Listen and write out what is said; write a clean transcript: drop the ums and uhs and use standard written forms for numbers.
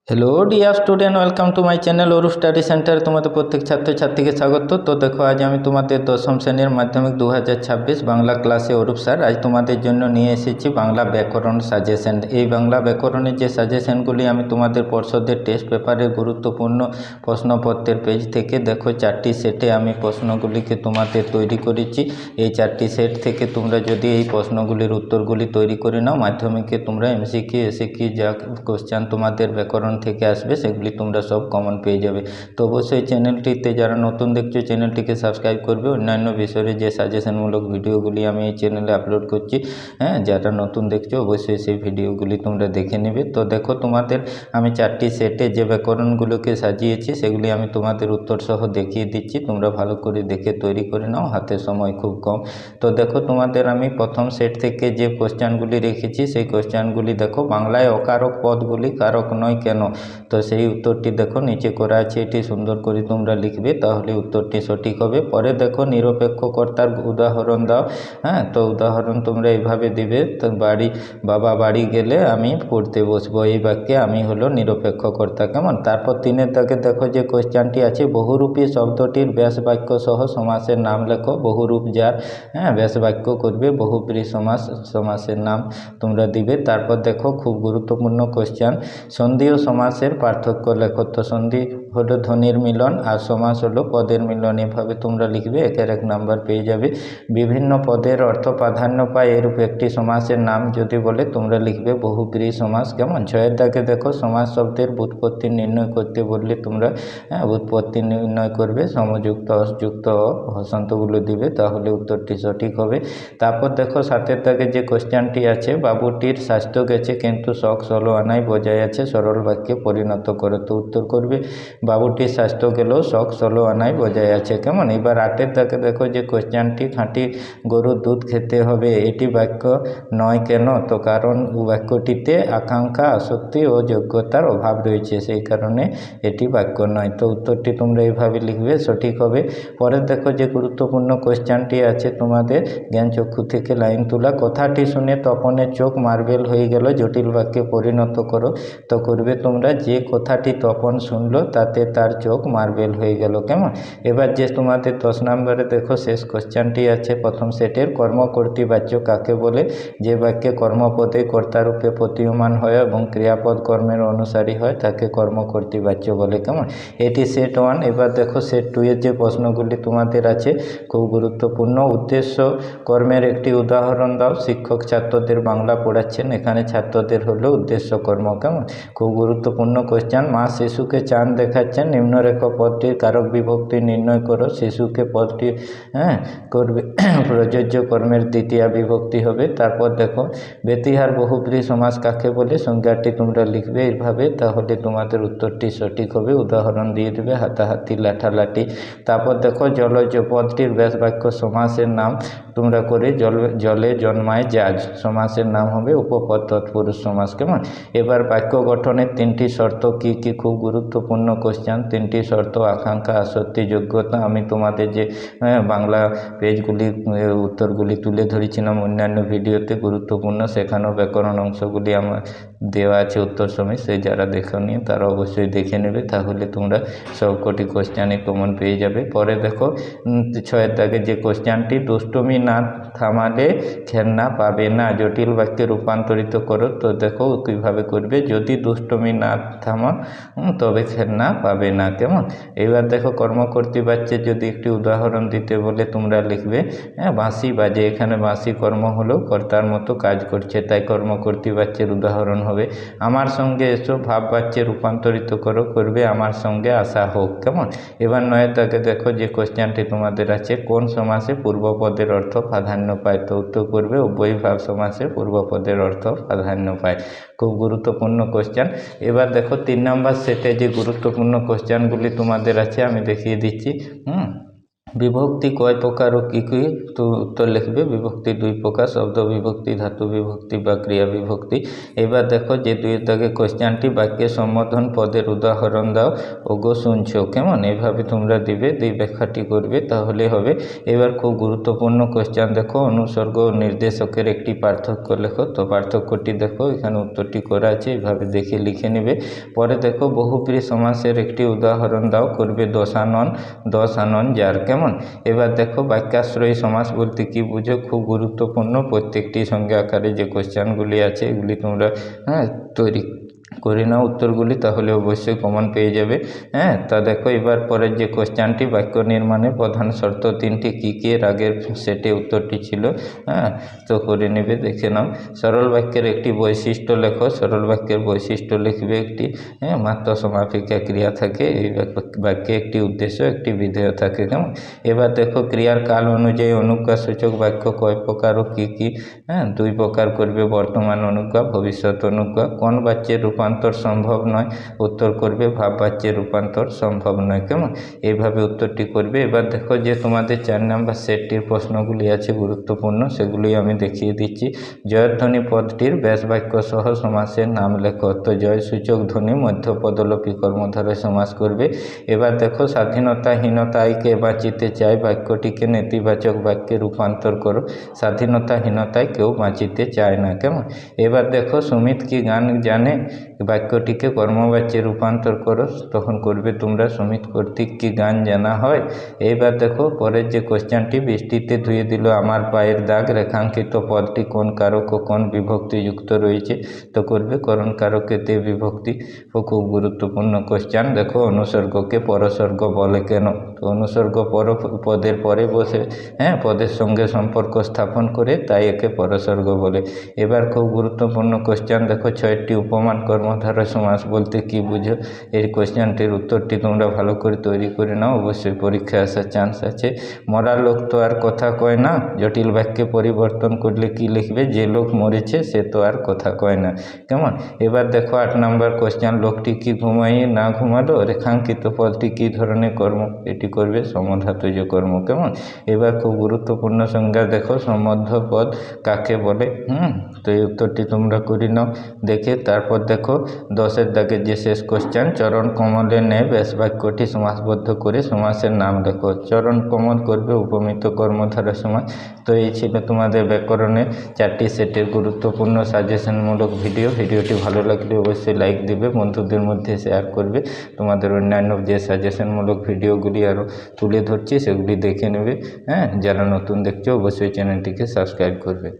Hello dear student, welcome to my channel Arup study centre. তোমাদের প্রত্যেক ছাত্রছাত্রীকে স্বাগত। তো দেখো, আজ আমি তোমাদের দশম শ্রেণীর মাধ্যমিক 2026 বাংলা ক্লাসে অরূপ স্যার আজ তোমাদের জন্য নিয়ে এসেছি বাংলা ব্যাকরণ সাজেশন। এই বাংলা ব্যাকরণের যে সাজেশনগুলি আমি তোমাদের পর্ষদের টেস্ট পেপারের গুরুত্বপূর্ণ প্রশ্নপত্রের পেজ থেকে দেখো 4টি সেটে আমি প্রশ্নগুলিকে তোমাদের তৈরি করেছি। এই 4টি সেট থেকে তোমরা যদি এই প্রশ্নগুলির উত্তরগুলি তৈরি করে নাও, মাধ্যমিকে তোমরা এমসিকিউ এসিকিউ যা কোশ্চেন তোমাদের ব্যাকরণ থেকে আসবে সেগুলি তোমরা সব কমন পেয়ে যাবে। তো অবশ্যই চ্যানেলটিতে যারা নতুন দেখছো চ্যানেলটিকে সাবস্ক্রাইব করবে। অন্যান্য বিষয়ে যে সাজেশনমূলক ভিডিওগুলি আমি এই চ্যানেলে আপলোড করছি, যারা নতুন দেখছো অবশ্যই সেই ভিডিওগুলি তোমরা দেখে নেবে। তো দেখো, তোমাদের আমি 4টি সেটে যে ব্যাকরণগুলোকে সাজিয়েছি সেগুলি আমি তোমাদের উত্তর সহ দেখিয়ে দিচ্ছি। তোমরা ভালো করে দেখে তৈরি করে নাও, হাতে সময় খুব কম। তো দেখো, তোমাদের আমি প্রথম সেট থেকে যে কোশ্চেনগুলি রেখেছি সেই কোশ্চেনগুলি দেখো, বাংলায় অকারক পদগুলি কারক নয় কেন। তো সেই উত্তরটি দেখো নিচে করা আছে, এটি সুন্দর করে তোমরা লিখবে, তাহলে উত্তরটি সঠিক হবে। পরে দেখো, নিরপেক্ষ কর্তার উদাহরণ দাও। তো উদাহরণ তোমরা এইভাবে দিবে, তো বাবা বাড়ি গেলে আমি পড়তে বসবো, এই বাক্যে আমি হলো নিরপেক্ষ কর্তা। কেমন? তারপর 3-এর দাগে দেখো যে কোশ্চেনটি আছে, বহুরূপী শব্দটির ব্যাস বাক্য সহ সমাসের নাম লেখো। বহুরূপ যার ব্যাস বাক্য করবে, বহুব্রী সমাসের নাম তোমরা দিবে। তারপর দেখো, খুব গুরুত্বপূর্ণ কোশ্চেন, সন্ধি ও সমাসের পার্থক্য লেখো। তো সন্ধি হলো ধ্বনির মিলন আর সমাস হলো পদের মিলন। এভাবে তোমরা লিখবে, 1 নাম্বার পেয়ে যাবে। বিভিন্ন পদের অর্থ প্রাধান্য পায় এরূপ একটি সমাসের নাম যদি বলে তোমরা লিখবে বহুব্রী সমাস। কেমন? 6-এর দাগে দেখো, সমাস শব্দের ব্যুৎপত্তি নির্ণয় করতে বললে তোমরা ব্যুৎপত্তি নির্ণয় করবে, সমযুক্ত অসযুক্ত হসন্তগুলো দিবে, তাহলে উত্তরটি সঠিক হবে। তারপর দেখো, 7-এর দাগে যে কোশ্চেনটি আছে, বাবুটির স্বাস্থ্য গেছে কিন্তু শখ 16 আনায় বজায় আছে, সরল বাক্যে পরিণত করো। তো উত্তর করবে, বাবুটির স্বাস্থ্য গেলেও শখ 16 আনায় বজায় আছে। কেমন? এবার 8-এর দাগে দেখো যে কোশ্চেনটি, খাঁটি গরুর দুধ খেতে হবে, এটি বাক্য নয় কেন। তো কারণ বাক্যটিতে আকাঙ্ক্ষা, আসক্তি ও যোগ্যতার অভাব রয়েছে, সেই কারণে এটি বাক্য নয়। তো উত্তরটি তোমরা এইভাবে লিখবে, সঠিক হবে। পরে দেখো যে গুরুত্বপূর্ণ কোশ্চেনটি আছে তোমাদের জ্ঞানচক্ষু থেকে লাইন তোলা, কথাটি শুনে তপনের চোখ মার্বেল হয়ে গেল, জটিল বাক্যে পরিণত করো। তো করবে তোমরা, যে কথাটি তপন শুনলো তাতে তার চোখ মার্বেল হয়ে গেল। কেমন? এবার যে তোমাদের 10 নম্বরে দেখো শেষ কোশ্চেনটি আছে প্রথম সেটের, কর্মকর্তৃ বাচ্য কাকে বলে? যে বাক্যে কর্মপদে কর্তারূপে প্রতীয়মান হয় এবং ক্রিয়াপদ কর্মের অনুসারী হয় তাকে কর্মকর্তৃ বাচ্য বলে। কেমন? এটি সেট 1। এবার দেখো সেট 2-এর যে প্রশ্নগুলি তোমাদের আছে খুব গুরুত্বপূর্ণ। উদ্দেশ্য কর্মের একটি উদাহরণ দাও। শিক্ষক ছাত্রদের বাংলা পড়াচ্ছেন, এখানে ছাত্রদের হলো উদ্দেশ্য কর্ম। কেমন? খুব গুরুত্বপূর্ণ কোশ্চেন। মা শিশুকে চাঁদ দেখাচ্ছেন, নিম্নরেখ পদটির কারক বিভক্তি নির্ণয় করো। শিশুকে পদটি করবে প্রযোজ্য কর্মের দ্বিতীয়া বিভক্তি হবে। তারপর দেখো, ব্যতিহার বহুব্রী সমাস কাকে বলে? সংজ্ঞাটি তোমরা লিখবে এইভাবে, তাহলে তোমাদের উত্তরটি সঠিক হবে। উদাহরণ দিয়ে দেবে, হাতাহাতি, লাঠালাঠি। তারপর দেখো, জলজ পদটির ব্যাস বাক্য সমাসের নাম তোমরা করে, জলে জন্মায় জাজ, সমাসের নাম হবে উপপদ তৎপুরুষ সমাস। কেমন? এবার বাক্য গঠনের 3টি শর্ত কি কি? খুব গুরুত্বপূর্ণ কোশ্চেন। 3টি শর্ত, আকাঙ্ক্ষা, আসক্তি, যোগ্যতা। আমি তোমাদের যে বাংলা পেজগুলি উত্তরগুলি তুলে ধরেছিলাম অন্যান্য ভিডিওতে গুরুত্বপূর্ণ, সেখানেও ব্যাকরণ অংশগুলি আমার দেওয়া আছে উত্তর সমেত, সেই যারা দেখোনি তারা অবশ্যই দেখে নেবে, তাহলে তোমরা সবকটি কোশ্চেনই কমন পেয়ে যাবে। পরে দেখো 6-এর দাগে যে কোশ্চেনটি, দুষ্টুমি না থামালে খেলনা পাবে না, জটিল বাক্যে রূপান্তরিত করো। তো দেখো কীভাবে করবে, যদি দুষ্টুমি না থামা তবে খেলনা পাবে না। কেমন? এবার দেখো, কর্মকর্তৃ বাচ্চের যদি একটি উদাহরণ দিতে বলে তোমরা লিখবে বাঁশি বাজে, এখানে বাঁশি কর্ম হলো কর্তার মতো কাজ করছে, তাই কর্মকর্তৃ বাচ্চের উদাহরণ হবে। আমার সঙ্গে এসো, ভাব বাচ্চে রূপান্তরিত করো, করবে আমার সঙ্গে আসা হোক। কেমন? এবার 9-এর দাগে দেখো যে কোশ্চেনটি তোমাদের আছে, কোন সমাসে পূর্বপদের অর্থ প্রাধান্য পায়? তো উত্তর করবে, উভয়ভাব সমাসে পূর্বপদের অর্থ প্রাধান্য পায়। খুব গুরুত্বপূর্ণ কোশ্চেন। এবার দেখো 3 নম্বর সেটে যে গুরুত্বপূর্ণ কোশ্চেনগুলি তোমাদের আছে আমি দেখিয়ে দিচ্ছি। বিভক্তি কয় প্রকার ও কী কী, তো উত্তর লিখবে বিভক্তি দুই প্রকার, শব্দ বিভক্তি, ধাতু বিভক্তি বা ক্রিয়া বিভক্তি। এবার দেখো যে দুইয়ের দাগে কোশ্চেনটি, বাক্যে সম্বোধন পদের উদাহরণ দাও ওগো শুনছো, কেমন এইভাবে তোমরা দিবে, দিয়ে ব্যাখ্যাটি করবে তাহলে হবে। এবার খুব গুরুত্বপূর্ণ কোশ্চেন দেখো, অনুসর্গ ও নির্দেশকের একটি পার্থক্য লেখো। তো পার্থক্যটি দেখো, এখানে উত্তরটি করা আছে, এইভাবে দেখে লিখে নেবে। পরে দেখো বহুব্রী সমাসের একটি উদাহরণ দাও, করবে দশানন, দশ আনন যার, কেমন। এবার দেখো বাক্যাশ্রয়ী সমাস বলতে কি বুঝো, খুব গুরুত্বপূর্ণ, প্রত্যেকটি সংজ্ঞা আকারে যে কোশ্চেনগুলি আছে এগুলি তোমরা তৈরি করে নাও উত্তরগুলি, তাহলে অবশ্যই কমন পেয়ে যাবে। তা দেখো এবার পরের যে কোশ্চেনটি, বাক্য নির্মাণের প্রধান শর্ত তিনটি কী কী, এর আগের সেটে উত্তরটি ছিল। তো করে নেবে, দেখে নাও। সরল বাক্যের একটি বৈশিষ্ট্য লেখো, সরল বাক্যের বৈশিষ্ট্য লিখবে একটি মাত্র সমাপিকা ক্রিয়া থাকে, এই বাক্যে একটি উদ্দেশ্য একটি বিধেয় থাকে, কেমন। এবার দেখো ক্রিয়ার কাল অনুযায়ী অনুজ্ঞাসূচক বাক্য কয় প্রকার ও কী কী। দুই প্রকার করবে, বর্তমান অনুজ্ঞা, ভবিষ্যৎ অনুজ্ঞা। কোন বাচ্যের রূপান্তর সম্ভব নয়, উত্তর করবে ভাব বাচ্যের রূপান্তর সম্ভব নয়, কেমন। এইভাবে উত্তরটি করবে। এবার দেখো যে তোমাদের 4 নম্বর সেটটির প্রশ্নগুলি আছে গুরুত্বপূর্ণ, সেগুলি আমি দেখিয়ে দিচ্ছি। জয়ধ্বনি পদটির ব্যাস বাক্য সহ সমাসের নাম লেখো। তো জয়সূচক ধ্বনি মধ্যপদলোপী কর্মধারয় সমাস করবে। এবার দেখো স্বাধীনতাহীনতায়কে বাঁচিতে চায়, বাক্যটিকে নেতিবাচক বাক্যে রূপান্তর করো। স্বাধীনতাহীনতায় কেউ বাঁচিতে চায় না, কেমন। এবার দেখো সুমিত কি গান জানে, বাক্যটিকে কর্মবাচ্যে রূপান্তর করো, তখন করবে তোমরা সুমিত কর্তৃক কি গান জানা হয়। এইবার দেখো পরের যে কোশ্চেনটি, বৃষ্টিতে ধুয়ে দিল আমার পায়ের দাগ, রেখাঙ্কিত পদটি কোন কারক ও কোন বিভক্তি যুক্ত রয়েছে, তো করবে করণ কারকেতে বিভক্তি। ও খুব গুরুত্বপূর্ণ কোশ্চেন। দেখো অনুসর্গকে পরসর্গ বলে কেন, তো অনুসর্গ পদের পরে বসে পদের সঙ্গে সম্পর্ক স্থাপন করে, তাই একে পরসর্গ বলে। এবার খুব গুরুত্বপূর্ণ কোশ্চেন দেখো, 6টি উপমান কর্মধারয় সমাস বলতে কি বুঝো। এই কোশ্চেনটির উত্তরটি তোমরা ভালো করে তৈরি করে নাও, অবশ্যই পরীক্ষায় আসার চান্স আছে। মরা লোক তো আর কথা কয় না, জটিল বাক্যে পরিবর্তন করলে কি লিখবে, যে লোক মরেছে সে তো আর কথা কয় না, কেমন। এবার দেখো 8 নম্বর কোশ্চেন, লোকটি কি ঘুমাইয়ে না ঘুমালো, রেখাঙ্কিত পদটি কী ধরনের কর্ম, এটি করবে সমধাতুজ কর্ম, কেমন। এবার খুব গুরুত্বপূর্ণ সংজ্ঞা দেখো, সম্বন্ধ পদ কাকে বলে। তো এই উত্তরটি তোমরা করে নাও দেখে। তারপর দেখো 10-এর দাগের যে শেষ কোশ্চেন, চরণ কমলের ন্যায় ব্যাস বাক্যটি সমাসবদ্ধ করে সমাসের নাম লেখো। চরণ কমল করবে উপমিত কর্মধারয় সমাস। তো এই ছিল তোমাদের ব্যাকরণের 4টি সেটের গুরুত্বপূর্ণ সাজেশনমূলক ভিডিওটি ভালো লাগলে অবশ্যই লাইক দেবে, বন্ধুদের মধ্যে শেয়ার করবে। তোমাদের অন্যান্য যে সাজেশনমূলক ভিডিওগুলি আরও তুলে ধরছি সেগুলি দেখে নেবে। যারা নতুন দেখছো অবশ্যই চ্যানেলটিকে সাবস্ক্রাইব করবে।